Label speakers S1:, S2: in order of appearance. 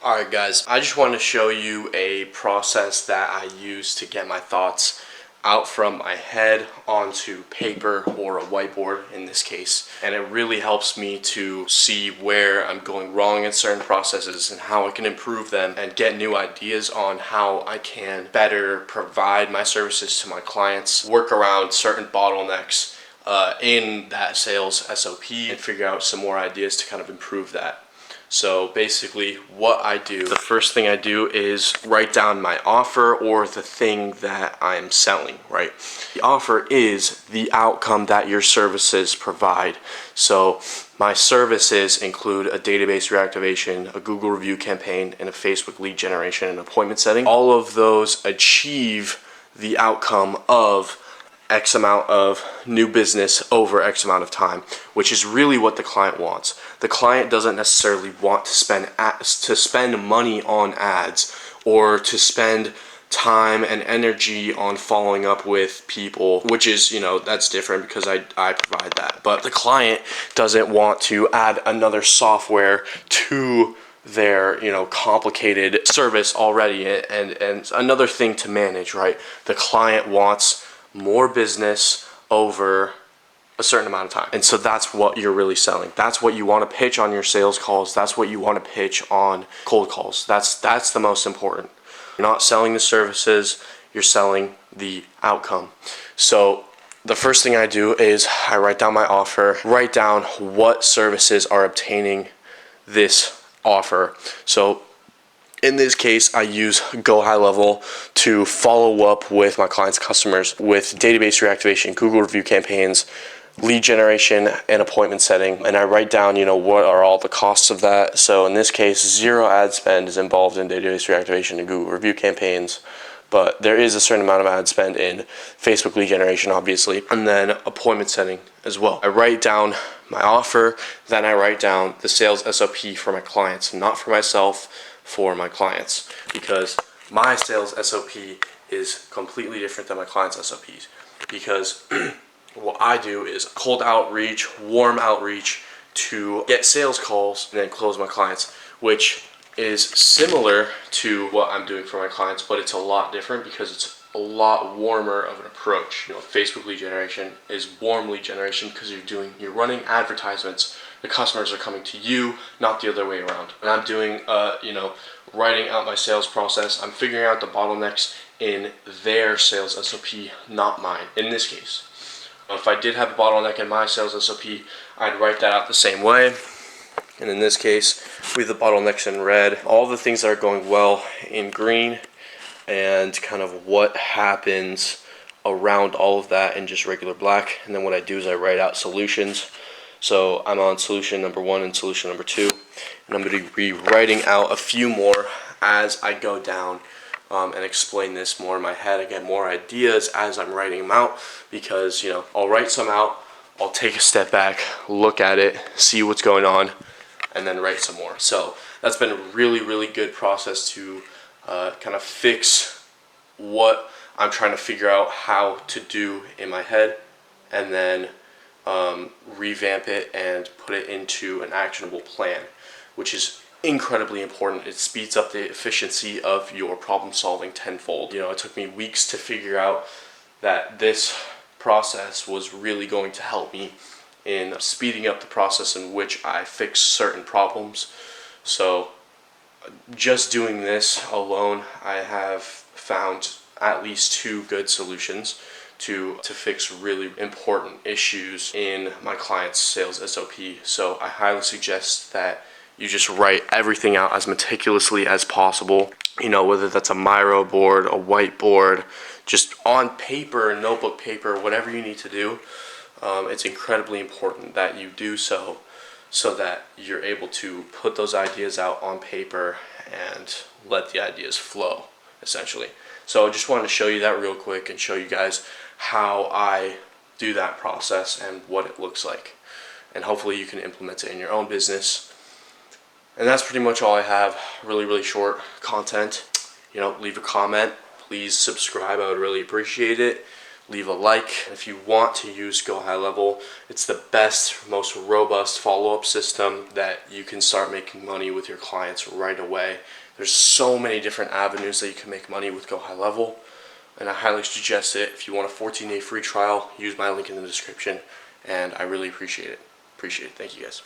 S1: Alright guys, I just want to show you a process that I use to get my thoughts out from my head onto paper or a whiteboard in this case. And it really helps me to see where I'm going wrong in certain processes and how I can improve them and get new ideas on how I can better provide my services to my clients, work around certain bottlenecks in that sales SOP and figure out some more ideas to kind of improve that. So basically what I do, the first thing I do is write down my offer or the thing that I'm selling, right? The offer is the outcome that your services provide. So my services include a database reactivation, a Google review campaign, and a Facebook lead generation and appointment setting. All of those achieve the outcome of X amount of new business over X amount of time, which is really what the client wants. The client doesn't necessarily want to spend money on ads or to spend time and energy on following up with people, which is, that's different because I provide that. But the client doesn't want to add another software to their complicated service already and another thing to manage, right? The client wants more business over a certain amount of time. And so that's what you're really selling. That's what you want to pitch on your sales calls. That's what you want to pitch on cold calls. That's the most important. You're not selling the services, you're selling the outcome. So the first thing I do is I write down my offer, write down what services are obtaining this offer. So in this case, I use Go High Level to follow up with my clients' customers with database reactivation, Google review campaigns, lead generation, and appointment setting. And I write down, what are all the costs of that. So in this case, 0 ad spend is involved in database reactivation and Google review campaigns. But there is a certain amount of ad spend in Facebook lead generation, obviously, and then appointment setting as well. I write down my offer, then I write down the sales SOP for my clients, not for myself, for my clients, because my sales SOP is completely different than my clients' SOPs, because what I do is cold outreach, warm outreach to get sales calls and then close my clients, which is similar to what I'm doing for my clients, but it's a lot different because it's a lot warmer of an approach. Facebook lead generation is warm lead generation because you're running advertisements. The customers are coming to you, not the other way around. And I'm doing, writing out my sales process. I'm figuring out the bottlenecks in their sales SOP, not mine, in this case. If I did have a bottleneck in my sales SOP, I'd write that out the same way. And in this case, with the bottlenecks in red, all the things that are going well in green, and kind of what happens around all of that in just regular black. And then what I do is I write out solutions. So I'm on solution number 1 and solution number 2, and I'm going to be writing out a few more as I go down and explain this more in my head. I get more ideas as I'm writing them out because I'll write some out, I'll take a step back, look at it, see what's going on, and then write some more. So that's been a really, really good process to kind of fix what I'm trying to figure out how to do in my head, and then revamp it and put it into an actionable plan, which is incredibly important. It speeds up the efficiency of your problem solving tenfold. It took me weeks to figure out that this process was really going to help me in speeding up the process in which I fix certain problems. So just doing this alone, I have found at least 2 good solutions to fix really important issues in my client's sales SOP. So I highly suggest that you just write everything out as meticulously as possible. Whether that's a Miro board, a whiteboard, just on paper, notebook paper, whatever you need to do. It's incredibly important that you do so that you're able to put those ideas out on paper and let the ideas flow, essentially. So I just wanted to show you that real quick and show you guys how I do that process and what it looks like. And hopefully you can implement it in your own business. And that's pretty much all I have. Really, really short content. Leave a comment. Please subscribe. I would really appreciate it. leave a like. If you want to use Go High Level, it's the best, most robust follow-up system that you can start making money with your clients right away. There's so many different avenues that you can make money with Go High Level, and I highly suggest it. If you want a 14-day free trial, use my link in the description, and I really appreciate it. Thank you guys.